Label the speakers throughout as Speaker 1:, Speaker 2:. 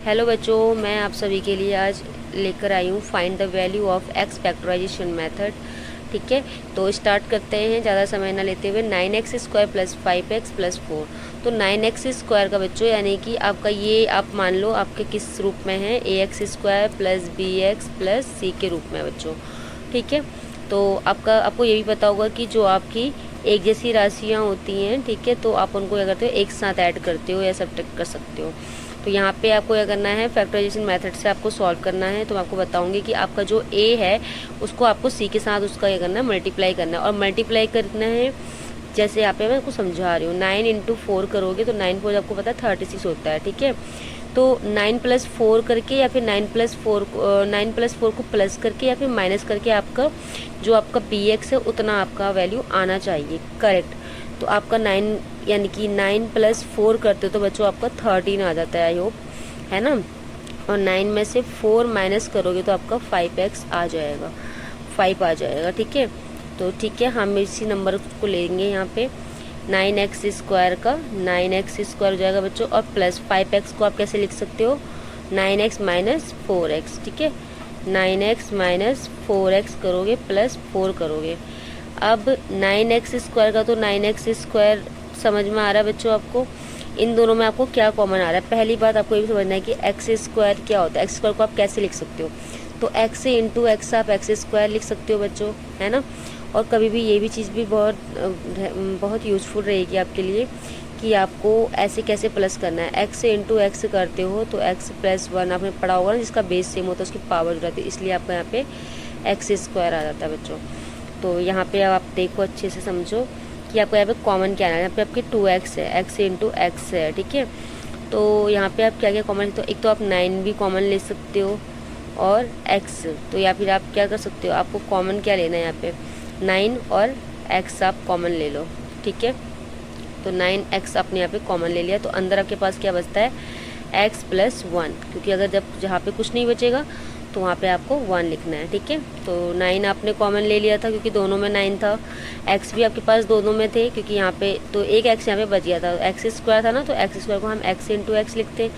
Speaker 1: Hello बच्चों, मैं आप सभी के लिए आज लेकर आई हूँ find the value of x factorization method. ठीक है, तो स्टार्ट करते हैं ज़्यादा समय ना लेते हुए। 9x² plus 5x plus 4। तो 9x² का बच्चों यानी कि आपका ये आप मान लो आपके किस रूप में है, ax² plus bx plus c के रूप में बच्चों। ठीक है, तो आपको ये भी पता होगा कि जो आपकी एक जैसी राशियाँ होती हैं, ठीक है, तो आप उनको क्या करते हो, एक साथ ऐड करते हो या सब्ट्रैक्ट कर सकते हो। तो यहाँ पे आपको क्या करना है, फैक्टराइजेशन मेथड से आपको सॉल्व करना है। तो मैं आपको बताऊंगी कि आपका जो a है उसको आपको c के साथ उसका क्या करना है, मल्टीप्लाई करना है। और मल्टीप्लाई करना है जैसे यहाँ पे मैं आपको समझा रही हूँ। 9 इंटू 4 करोगे तो 9 4 आपको पता है 36 होता है। ठीक है, तो 9 प्लस 4 करके या फिर 9 प्लस 4 को प्लस करके या फिर माइनस करके आपका जो आपका bx है उतना आपका वैल्यू आना चाहिए करेक्ट। तो आपका 9 यानी कि 9 प्लस 4 करते हो तो बच्चों आपका 13 आ जाता है, आई होप, है ना। और 9 में से 4 माइनस करोगे तो आपका 5x आ जाएगा, 5 आ जाएगा। ठीक है, तो ठीक है, हम इसी नंबर को लेंगे यहाँ पे 9x² का 9x² हो जाएगा बच्चों। और प्लस 5x को आप कैसे लिख सकते हो, 9x माइनस 4x। ठीक है, 9x माइनस 4x करोगे प्लस 4 करोगे। अब 9x² का तो 9x² समझ में आ रहा है बच्चों आपको। इन दोनों में आपको क्या कॉमन आ रहा है, पहली बात आपको ये भी समझना है कि x² क्या होता है। x² को आप कैसे लिख सकते हो, तो x से इंटू एक्स आप x² लिख सकते हो बच्चों, है ना। और कभी भी ये भी चीज़ भी बहुत यूज़फुल रहेगी आपके लिए कि आपको ऐसे कैसे प्लस करना है। x से इंटू एक्स करते हो तो x प्लस 1 आपने पढ़ा होगा ना, जिसका बेस सेम होता है उसकी पावर जुड़ जाती है, इसलिए आपका यहाँ पे x² आ जाता है बच्चों। तो यहाँ पे आप देखो अच्छे से समझो कि आपको यहाँ पे कॉमन क्या है। यहाँ पे आपके 2x है, x इंटू एक्स है। ठीक है, तो यहाँ पे आप क्या क्या कॉमन, तो एक तो आप 9 भी कॉमन ले सकते हो और x, तो या फिर आप क्या कर सकते हो, आपको कॉमन क्या लेना है यहाँ पे 9 और x आप कॉमन ले लो। ठीक है, तो 9x आपने यहाँ पे कॉमन ले लिया, तो अंदर आपके पास क्या बचता है x प्लस 1, क्योंकि अगर जब जहाँ पे कुछ नहीं बचेगा तो वहाँ पे आपको 1 लिखना है। ठीक है, तो 9 आपने कॉमन ले लिया था क्योंकि दोनों में 9 था। x भी आपके पास दोनों में थे क्योंकि यहाँ पे तो एक x यहाँ पे बच गया था, x² था ना, तो x² को हम x इंटू एक्स लिखते,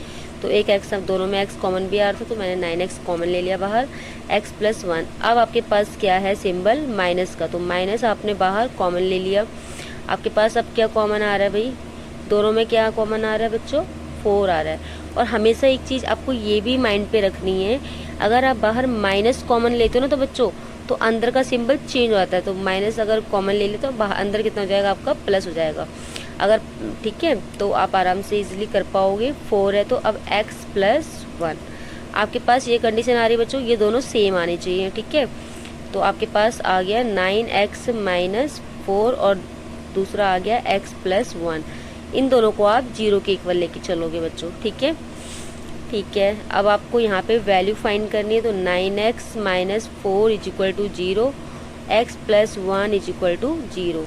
Speaker 1: तो एक x अब दोनों में x कॉमन भी आ रहा था तो मैंने 9x कॉमन ले लिया बाहर, x प्लस 1। अब आपके पास क्या है सिंबल माइनस का, तो माइनस आपने बाहर कॉमन ले लिया। आपके पास अब क्या कॉमन आ रहा है भाई, दोनों में क्या कॉमन आ रहा है बच्चों, 4 आ रहा है। और हमेशा एक चीज़ आपको ये भी माइंड पे रखनी है, अगर आप बाहर माइनस कॉमन लेते हो ना तो बच्चों तो अंदर का सिंबल चेंज हो जाता है। तो माइनस अगर कॉमन ले लेते हो तो बाहर अंदर कितना हो जाएगा आपका, प्लस हो जाएगा अगर। ठीक है, तो आप आराम से इजीली कर पाओगे। 4 है तो अब x प्लस 1, आपके पास ये कंडीशन आ रही है बच्चों, ये दोनों सेम आनी चाहिए। ठीक है, तो आपके पास आ गया 9x माइनस 4 और दूसरा आ गया x प्लस 1। इन दोनों को आप 0 के इक्वल लेके चलोगे बच्चों। ठीक है, ठीक है, अब आपको यहाँ पे वैल्यू फाइंड करनी है, तो 9x minus 4 is equal to 0, x plus 1 is equal to 0।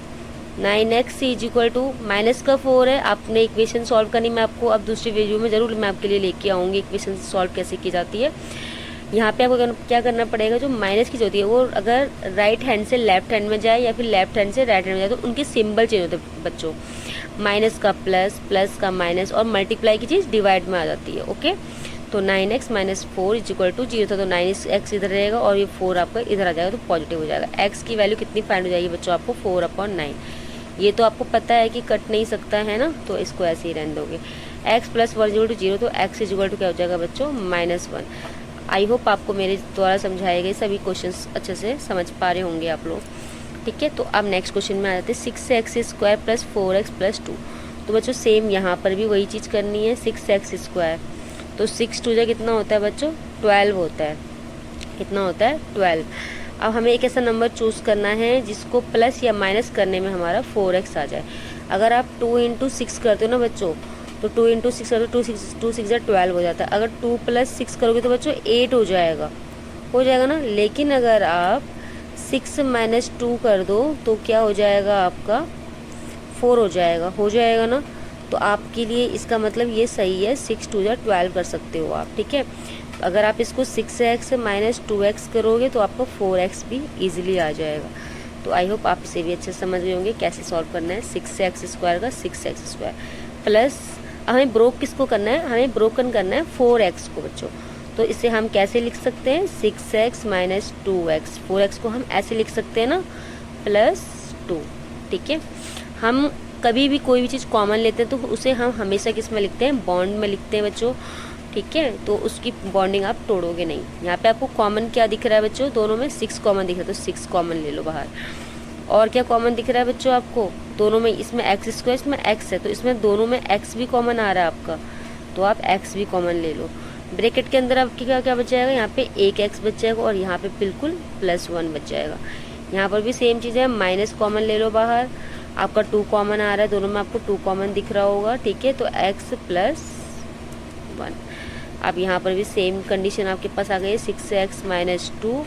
Speaker 1: 9x is equal to minus का 4 है, आपने इक्वेशन सॉल्व करनी, मैं आपको अब दूसरी वीडियो में ज़रूर मैं आपके लिए लेके आऊँगी इक्वेशन सॉल्व कैसे की जाती है। यहाँ पे आपको क्या करना पड़ेगा, जो माइनस की जो होती है वो अगर राइट हैंड से लेफ्ट हैंड में जाए या फिर लेफ्ट हैंड से राइट हैंड में जाए तो उनके सिंबल चेंज होते हैं बच्चों, माइनस का प्लस, प्लस का माइनस और मल्टीप्लाई की चीज़ डिवाइड में आ जाती है। ओके, तो 9x minus 4 is equal to 0 था, तो 9x इधर रहेगा और ये 4 आपका इधर आ जाएगा तो पॉजिटिव हो जाएगा। x की वैल्यू कितनी फाइंड हो जाएगी बच्चों, आपको 4/9। ये तो आपको पता है कि कट नहीं सकता है ना, तो इसको ऐसे ही रहने दोगे। x प्लस 1 इक्वल टू 0, तो x इज इक्वल टू क्या हो जाएगा बच्चों, -1। आई होप आपको मेरे द्वारा समझाए गए सभी क्वेश्चंस अच्छे से समझ पा रहे होंगे आप लोग। ठीक है, तो अब नेक्स्ट क्वेश्चन में आ जाते हैं 6x² प्लस 4x प्लस 2। तो बच्चों सेम यहाँ पर भी वही चीज़ करनी है, 6x², तो 6 2 कितना होता है बच्चों, 12 होता है। कितना होता है, 12। अब हमें एक ऐसा नंबर चूज़ करना है जिसको प्लस या माइनस करने में हमारा 4x आ जाए। अगर आप 2 इंटू 6 करते हो ना बच्चों, तो 2 इंटू 6 करोगे, 2 6 12 हो जाता है। अगर 2 प्लस 6 करोगे तो बच्चों 8 हो जाएगा ना। लेकिन अगर आप 6 माइनस 2 कर दो तो क्या हो जाएगा आपका, 4 हो जाएगा ना। तो आपके लिए इसका मतलब ये सही है, 6 2 12 कर सकते हो आप। ठीक है, अगर आप इसको 6x माइनस 2x करोगे तो आपको 4x भी इजीली आ जाएगा। तो आई होप आप इसे भी अच्छे से समझ गए होंगे कैसे सॉल्व करना है। 6x² का 6x² प्लस हमें ब्रोक किसको करना है, हमें ब्रोकन करना है 4x को बच्चों। तो इसे हम कैसे लिख सकते हैं, 6x माइनस 2x, 4x को हम ऐसे लिख सकते हैं ना, प्लस 2। ठीक है, हम कभी भी कोई भी चीज़ कॉमन लेते हैं तो उसे हम हमेशा किस में लिखते हैं, बॉन्ड में लिखते हैं बच्चों। ठीक है, तो उसकी बॉन्डिंग आप तोड़ोगे नहीं। यहाँ पे आपको कॉमन क्या दिख रहा है बच्चों, दोनों में 6 कॉमन दिख रहा है, तो 6 कॉमन ले लो बाहर। और क्या कॉमन दिख रहा है बच्चों आपको, दोनों में, इसमें एक्स स्क्वायर, इसमें एक्स है, तो इसमें दोनों में एक्स भी कॉमन आ रहा है आपका, तो आप एक्स भी कॉमन ले लो। ब्रैकेट के अंदर आपके क्या क्या बच जाएगा, यहाँ पे एक एक्स बच जाएगा और यहाँ पे बिल्कुल +1 बच जाएगा। यहाँ पर भी सेम चीज़ है, माइनस कॉमन ले लो बाहर, आपका 2 कॉमन आ रहा है, दोनों में आपको 2 कॉमन दिख रहा होगा। ठीक है, तो x + 1। अब यहाँ पर भी सेम कंडीशन आपके पास आ गई है, 6x माइनस 2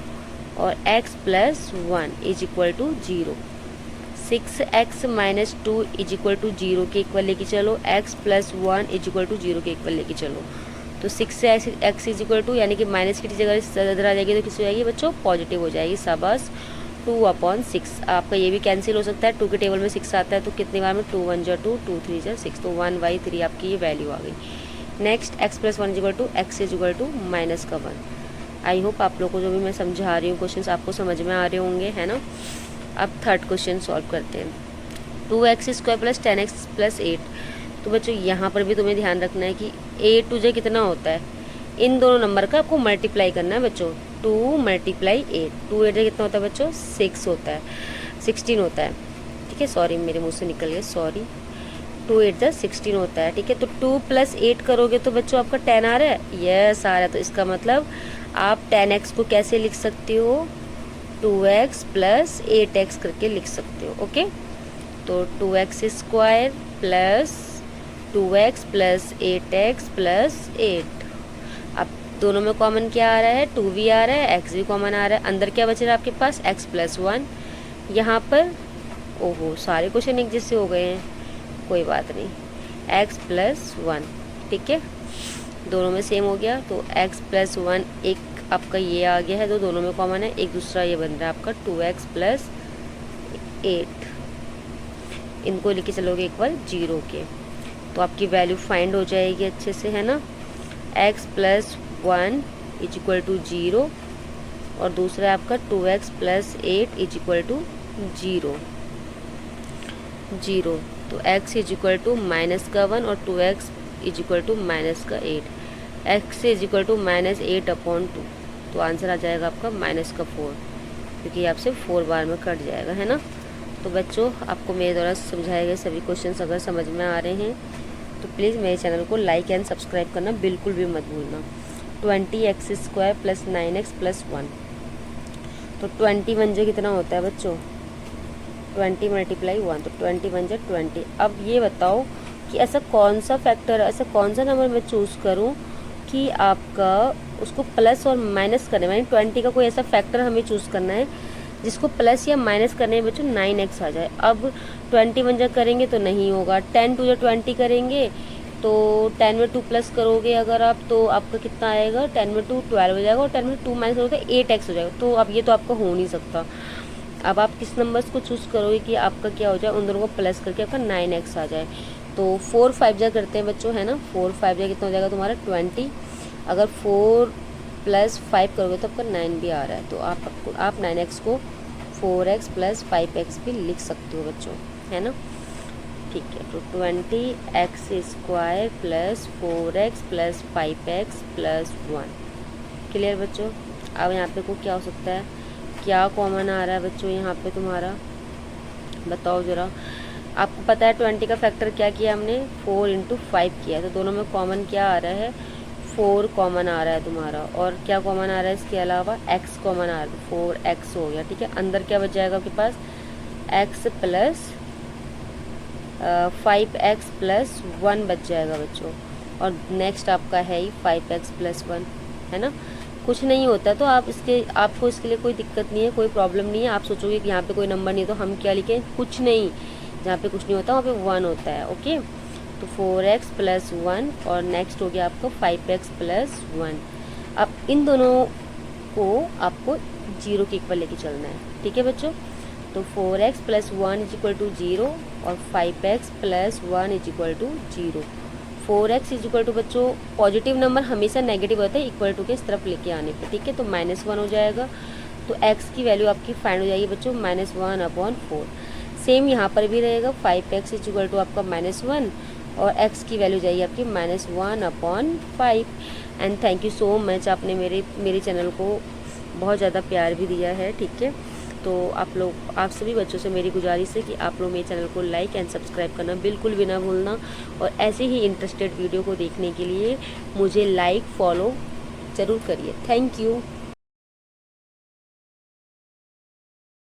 Speaker 1: और x + 1 = 0। 6x माइनस 2 = 0 के इक्वल लेके चलो, x + 1 = 0 के इक्वल लेके चलो। तो 6x = यानी कि माइनस की जगह इधर आ जाएगी तो किस हो जाएगी बच्चों, पॉजिटिव हो जाएगी। शाबाश, 2/6। आपका ये भी कैंसिल हो सकता है, 2 के टेबल में 6 आता है तो कितने बार में, 2 × 1 = 2, 2 × 3 = 6, तो 1/3 आपकी ये वैल्यू आ गई। Next x + 1 = x = -1। I hope आप लोगों को जो भी मैं समझा रही हूँ क्वेश्चंस आपको समझ में आ रहे होंगे, है ना। अब थर्ड क्वेश्चन सॉल्व करते हैं। 2x² + 10x + 8। तो बच्चों यहाँ पर भी तुम्हें ध्यान रखना है कि 8 2 कितना होता है, इन दोनों नंबर का आपको मल्टीप्लाई करना है बच्चों। 2 × 8, 2 8 कितना होता है बच्चों, 6 होता है, 16 होता है। ठीक है, सॉरी मेरे मुंह से निकल गया, सॉरी। 2 8 16 होता है। ठीक है, तो 2 + 8 करोगे तो बच्चों आपका 10 आ रहा है, यस आ रहा है। तो इसका मतलब आप 10x को कैसे लिख सकते हो, 2x + 8x करके लिख सकते हो। ओके, तो 2x² + 2x + 8x + 8। अब दोनों में कॉमन क्या आ रहा है, 2 भी आ रहा है, x भी कॉमन आ रहा है। अंदर क्या बच रहा है आपके पास, x + 1। यहाँ पर ओहो सारे क्वेश्चन एक जैसे हो गए हैं, कोई बात नहीं, x + 1। ठीक है, दोनों में सेम हो गया, तो x + 1 एक आपका ये आ गया है, तो दोनों में कॉमन है। एक दूसरा ये बन रहा है आपका 2x + 8, इनको लेके चलोगे इक्वल 0 के, तो आपकी वैल्यू फाइंड हो जाएगी अच्छे से, है ना। x + 1 = 0 और दूसरा आपका 2x + 8 = 0, 0। तो x = -1 और 2x = -8, x = -8/2, तो आंसर आ जाएगा आपका -4, क्योंकि आपसे 4 बार में कट जाएगा, है ना। तो बच्चों आपको मेरे द्वारा समझाए गए सभी क्वेश्चंस अगर समझ में आ रहे हैं तो प्लीज़ मेरे चैनल को लाइक एंड सब्सक्राइब करना बिल्कुल भी मत भूलना। 20x² + 9x + 1, तो 21 जो कितना होता है बच्चों, 20 × 1, तो 21 × 20। अब ये बताओ कि ऐसा कौन सा फैक्टर, ऐसा कौन सा नंबर मैं चूज़ करूँ कि आपका उसको प्लस और माइनस करने में, 20 का कोई ऐसा फैक्टर हमें चूज़ करना है जिसको प्लस या माइनस करने में बच्चों 9x आ जाए। अब 21 जब करेंगे तो नहीं होगा, 10 2 20 करेंगे तो 10 में 2 प्लस करोगे अगर आप, तो आपका कितना आएगा, 10 में 2 12 हो जाएगा और 10 में 2 माइनस करोगे तो 8x हो जाएगा। तो अब ये तो आपका हो नहीं सकता। अब आप किस नंबर्स को चूज़ करोगे कि आपका क्या हो जाए, उन दोनों को प्लस करके आपका 9x आ जाए। तो 4 5 जा करते हैं बच्चों, है ना। 4 5 जा कितना हो जाएगा तुम्हारा 20। अगर 4 + 5 करोगे तो आपका 9 भी आ रहा है, तो आप 9x को 4x + 5x भी लिख सकते हो बच्चों, है ना। ठीक है, तो 20x² + 4x + 5x + 1, क्लियर बच्चों। अब यहाँ पे को क्या हो सकता है, क्या कॉमन आ रहा है बच्चों यहाँ पे तुम्हारा, बताओ ज़रा। आपको पता है 20 का फैक्टर क्या किया हमने, 4 × 5 किया, तो दोनों में कॉमन क्या आ रहा है, 4 कॉमन आ रहा है तुम्हारा। और क्या कॉमन आ रहा है इसके अलावा, x कॉमन आ रहा है, 4x हो गया। ठीक है, अंदर क्या बच जाएगा आपके पास, x + 5x + 1 बच जाएगा बच्चों। और नेक्स्ट आपका है ही 5x + 1, है ना। कुछ नहीं होता तो आपको इसके लिए कोई दिक्कत नहीं है, कोई प्रॉब्लम नहीं है। आप सोचोगे कि यहाँ पे कोई नंबर नहीं है तो हम क्या लिखें, कुछ नहीं, जहाँ पे कुछ नहीं होता वहाँ पे 1 होता है। ओके, तो 4x + 1 और नेक्स्ट हो गया आपको 5x + 1। अब इन दोनों को आपको 0 के इक्वल लेके चलना है। ठीक है बच्चों, तो 4x + 1 = 0 और 5x + 1 = 0। 4x is equal to बच्चों पॉजिटिव नंबर हमेशा नेगेटिव होता है इक्वल टू के इस तरफ लेके आने पे, ठीक है। तो -1 हो जाएगा, तो x की वैल्यू आपकी फाइंड हो जाएगी बच्चों -1/4। सेम यहाँ पर भी रहेगा, 5x इज इक्वल टू आपका -1 और x की वैल्यू जाएगी आपकी -1/5। And thank you so much, आपने मेरे चैनल को बहुत ज़्यादा प्यार भी दिया है, ठीक है। तो आप सभी बच्चों से मेरी गुजारिश है कि आप लोग मेरे चैनल को लाइक एंड सब्सक्राइब करना बिल्कुल भी ना भूलना, और ऐसे ही इंटरेस्टेड वीडियो को देखने के लिए मुझे लाइक फॉलो ज़रूर करिए। Thank you.